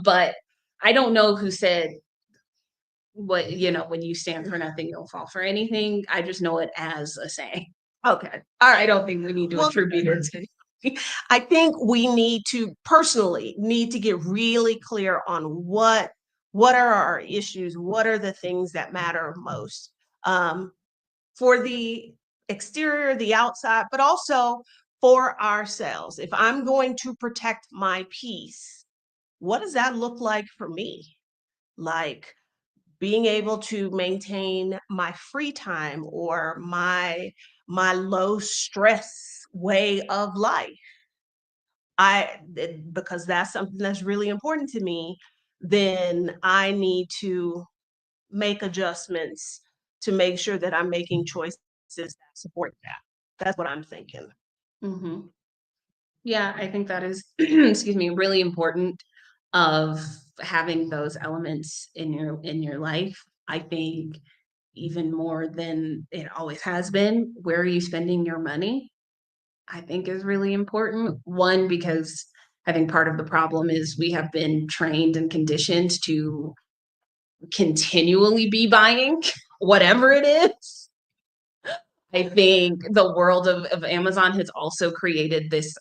But I don't know who said what, when you stand for nothing, you'll fall for anything. I just know it as a saying. Okay. All I right. don't think we need to Well, attribute it to. I think we need to personally need to get really clear on what are our issues, what are the things that matter most, for the exterior, the outside, but also for ourselves. If I'm going to protect my peace, what does that look like for me? Like, being able to maintain my free time or my low stress way of life. Because that's something that's really important to me, then I need to make adjustments to make sure that I'm making choices that support that. That's what I'm thinking. Mhm. Yeah, I think that is, excuse me, really important of having those elements in your life. I think even more than it always has been, where are you spending your money? I think is really important. One, because I think part of the problem is we have been trained and conditioned to continually be buying whatever it is. I think the world of Amazon has also created this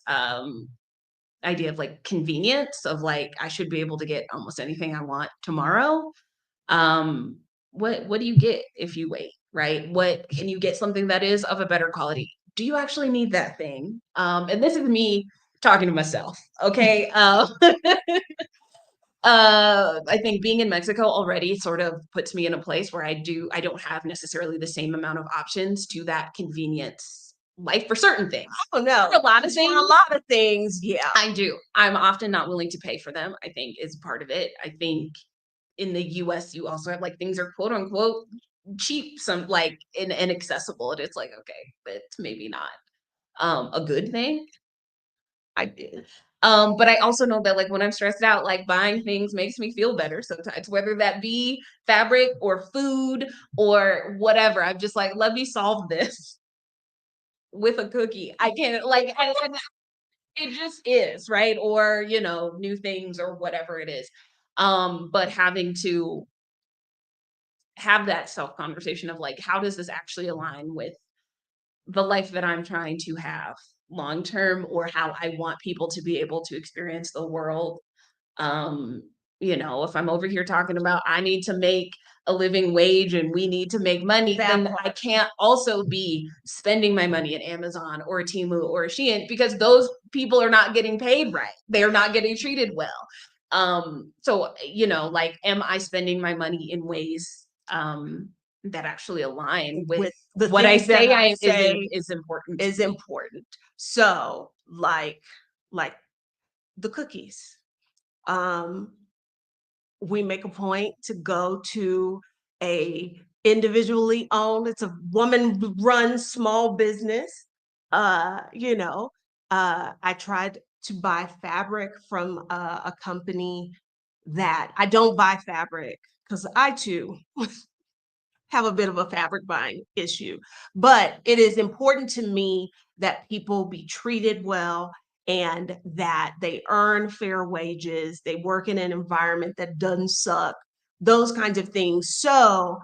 idea of like convenience of like I should be able to get almost anything I want tomorrow. Um, what do you get if you wait, right? What can you get something that is of a better quality? Do you actually need that thing? And this is me talking to myself, okay? I think being in Mexico already sort of puts me in a place where I don't have necessarily the same amount of options to that convenience life for certain things. Oh no, For a lot of for things, a lot of things, yeah. I do. I'm often not willing to pay for them, I think is part of it. I think in the US, you also have like things are quote unquote cheap, some like inaccessible. And it's like, okay, but maybe not a good thing. I did. But I also know that like when I'm stressed out, like buying things makes me feel better sometimes, whether that be fabric or food or whatever. I'm just like, let me solve this with a cookie. I can't like and it just is, right? Or, new things or whatever it is. But having to have that self conversation of like, how does this actually align with the life that I'm trying to have long term or how I want people to be able to experience the world? Um, if I'm over here talking about I need to make a living wage and we need to make money, then I can't also be spending my money at Amazon or Temu or Shein, because those people are not getting paid right. They're not getting treated well. So, like, am I spending my money in ways that actually align with the what I things that say I say is important? is important. So like the cookies. We make a point to go to a individually owned, it's a woman run small business. I tried to buy fabric from a company that I don't buy fabric because I too have a bit of a fabric buying issue, but it is important to me that people be treated well and that they earn fair wages, they work in an environment that doesn't suck, those kinds of things. So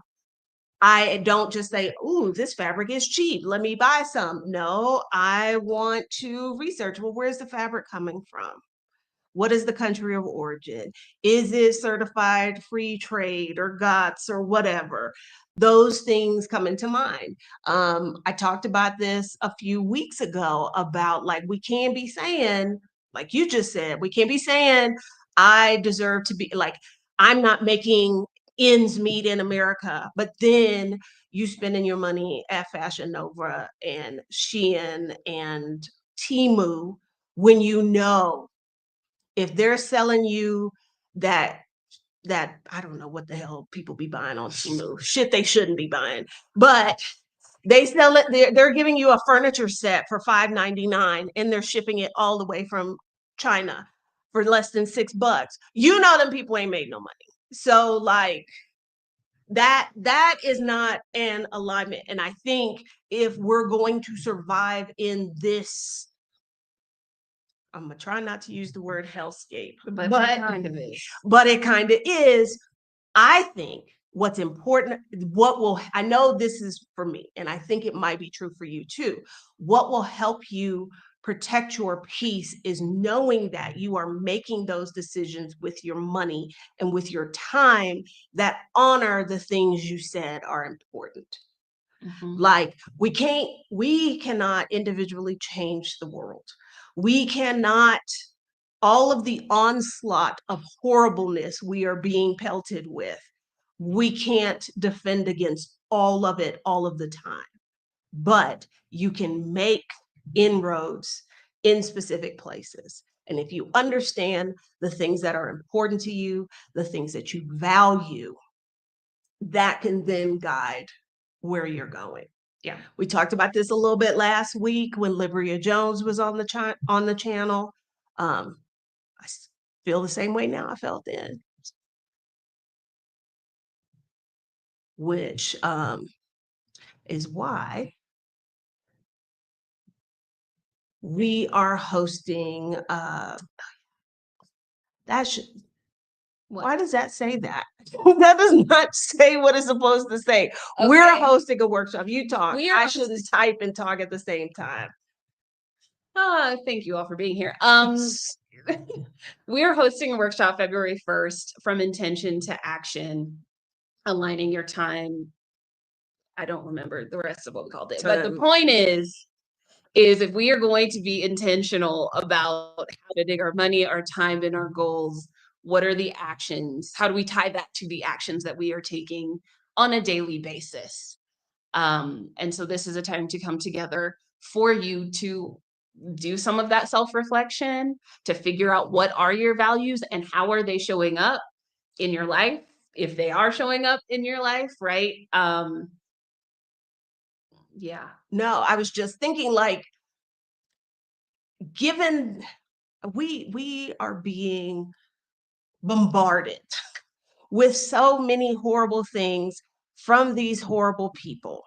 I don't just say, "Ooh, this fabric is cheap, let me buy some." No, I want to research, well, where's the fabric coming from? What is the country of origin? Is it certified free trade or GOTS or whatever? Those things come into mind. I talked about this a few weeks ago about, like, we can't be saying, like you just said, we can't be saying I deserve to be like, I'm not making ends meet in America, but then you spending your money at Fashion Nova and Shein and Temu when you know if they're selling you that I don't know what the hell people be buying on Temu, shit they shouldn't be buying, but they sell it, they're giving you a furniture set for $5.99 and they're shipping it all the way from China for less than $6. You know them people ain't made no money. So like that is not an alignment. And I think if we're going to survive in this, I'm gonna try not to use the word hellscape, But it kind of is. but it kind of is. I think what's important, I know this is for me, and I think it might be true for you too. What will help you protect your peace is knowing that you are making those decisions with your money and with your time that honor the things you said are important. Like we cannot individually change the world. We cannot, all of the onslaught of horribleness we are being pelted with, we can't defend against all of it all of the time. But you can make inroads in specific places. And if you understand the things that are important to you, the things that you value, that can then guide where you're going. Yeah. We talked about this a little bit last week when Libria Jones was on the channel. I feel the same way now I felt then, which is why we are hosting that should why does that say that? That does not say what it's supposed to say. Okay. We're hosting a workshop. You talk. I shouldn't type and talk at the same time. Thank you all for being here. We're hosting a workshop February 1st, From Intention to Action, aligning your time. I don't remember the rest of what we called it, but the point is if we are going to be intentional about how to dig our money, our time, and our goals, what are the actions? How do we tie that to the actions that we are taking on a daily basis? And so this is a time to come together for you to do some of that self-reflection, to figure out what are your values and how are they showing up in your life, if they are showing up in your life, right? Yeah. No, I was just thinking, like, given we are being bombarded with so many horrible things from these horrible people.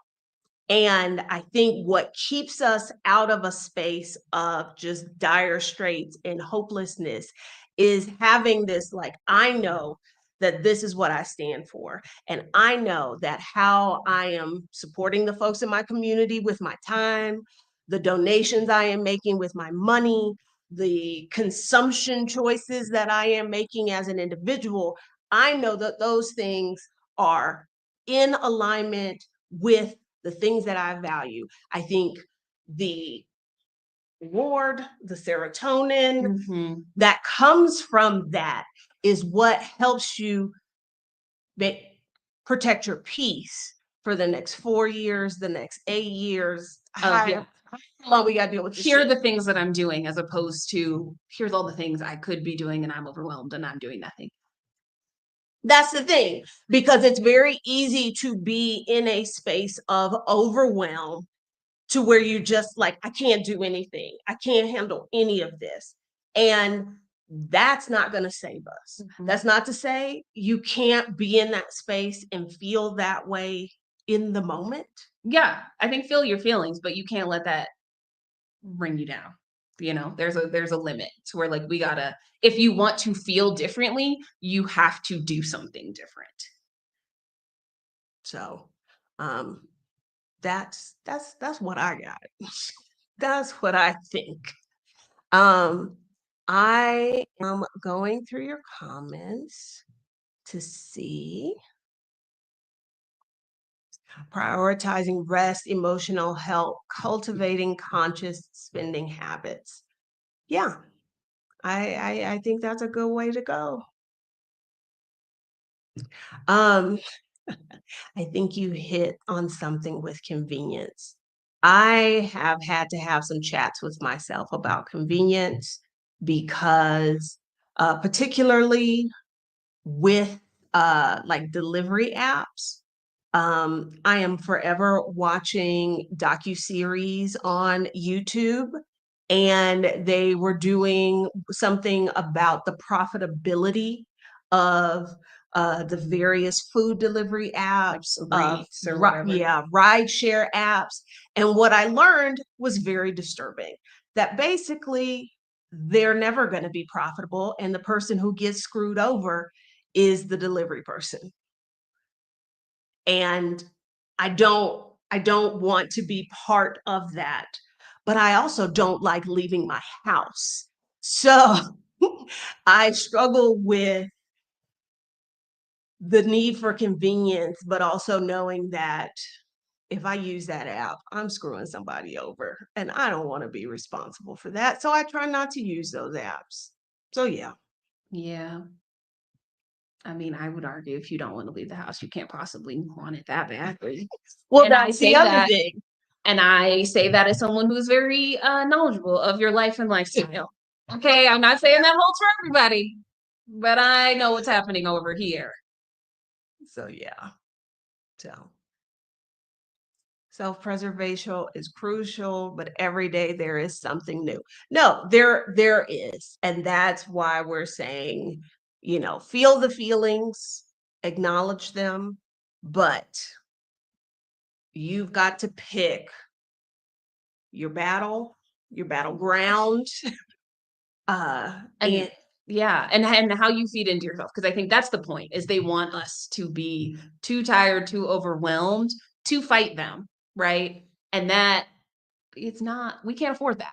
And I think what keeps us out of a space of just dire straits and hopelessness is having this, like, I know that this is what I stand for. And I know that how I am supporting the folks in my community with my time, the donations I am making with my money, the consumption choices that I am making as an individual, I know that those things are in alignment with the things that I value. I think the reward, the serotonin Mhm. that comes from that is what helps you protect your peace for the next 4 years, the next 8 years. Oh, yeah. How long we gotta deal with this Here are shit? the things that I'm doing as opposed to here's all the things I could be doing and I'm overwhelmed and I'm doing nothing. That's the thing, because it's very easy to be in a space of overwhelm to where you just like, I can't do anything. I can't handle any of this. And that's not going to save us. Mhm. That's not to say you can't be in that space and feel that way in the moment. Yeah, I think feel your feelings, but you can't let that bring you down. You know, there's a limit to where like we gotta if you want to feel differently, you have to do something different. So, um, that's what I got. That's what I think. Um, I am going through your comments to see prioritizing rest, emotional health, cultivating conscious spending habits. Yeah, I think that's a good way to go. Um, I think you hit on something with convenience. I have had to have some chats with myself about convenience because, particularly with like delivery apps, I am forever watching docuseries on YouTube, and they were doing something about the profitability of the various food delivery apps, Uber Eats or whatever. yeah, rideshare apps. And what I learned was very disturbing. That basically they're never going to be profitable, and the person who gets screwed over is the delivery person. And I don't want to be part of that, but I also don't like leaving my house. So I struggle with the need for convenience, but also knowing that if I use that app, I'm screwing somebody over, and I don't want to be responsible for that. So I try not to use those apps. So yeah. Yeah. I mean, I would argue if you don't want to leave the house, you can't possibly want it that badly. Well, And I that's the say other that thing. and I say that as someone who's very knowledgeable of your life and lifestyle. Okay, I'm not saying that holds for everybody, but I know what's happening over here. So yeah. So self-preservation is crucial, but every day there is something new. No, there is. And that's why we're saying, feel the feelings, acknowledge them, but you've got to pick your battleground. And And yeah, and how you feed into yourself because I think that's the point is they want us to be too tired, too overwhelmed to fight them, right? And that it's not we can't afford that.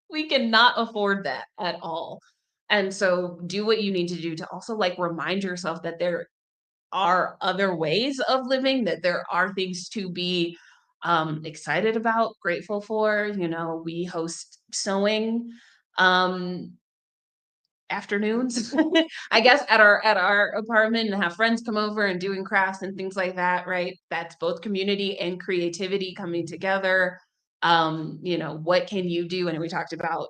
We cannot afford that at all. And so do what you need to do to also like remind yourself that there are other ways of living, that there are things to be excited about, grateful for. You know, we host sewing um afternoons I guess at our apartment and have friends come over and doing crafts and things like that, right? That's both community and creativity coming together. You know, what can you do? And we talked about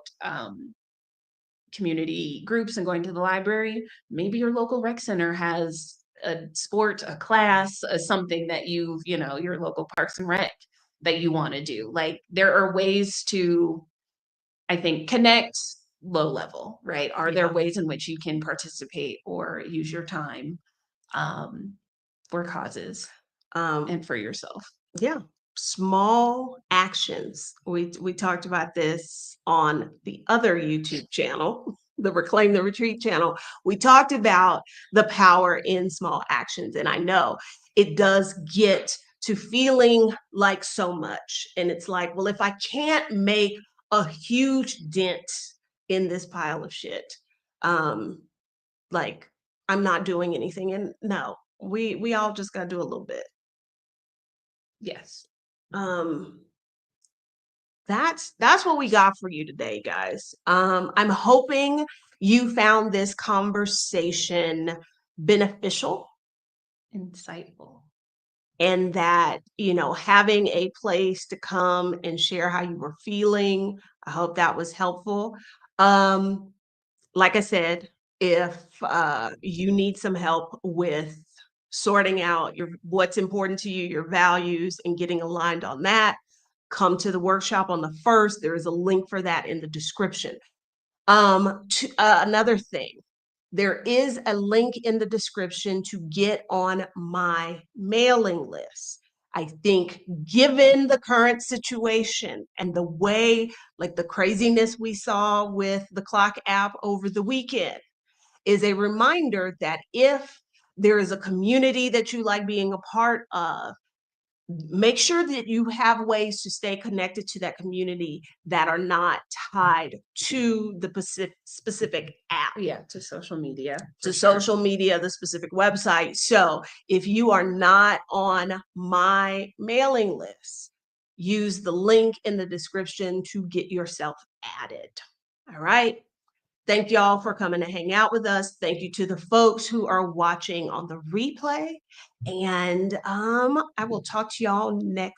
community groups and going to the library. Maybe your local rec center has a sport, a class, something that you know, your local parks and rec that you want to do. Like there are ways to I think connect low level, right? Are there yeah, ways in which you can participate or use your time for causes um, and for yourself? yeah, small actions. We talked about this on the other YouTube channel, the Reclaim the Retreat channel. We talked about the power in small actions, and I know it does get to feeling like so much. And it's like, well, if I can't make a huge dent in this pile of shit. Like I'm not doing anything. And no, we all just gotta do a little bit. Yes. Um, that's what we got for you today, guys. I'm hoping you found this conversation beneficial Insightful. and that, having a place to come and share how you were feeling, I hope that was helpful. Um, like I said, if you need some help with sorting out what's important to you, your values, and getting aligned on that, come to the workshop on the 1st. There is a link for that in the description. Another thing, there is a link in the description to get on my mailing list. I think given the current situation and the way, like the craziness we saw with the clock app over the weekend, is a reminder that if there is a community that you like being a part of, make sure that you have ways to stay connected to that community that are not tied to the specific app, Yeah, to social media. to social media, the specific website. So if you are not on my mailing list, use the link in the description to get yourself added. All right. Thank y'all for coming to hang out with us. Thank you to the folks who are watching on the replay. And I will talk to y'all next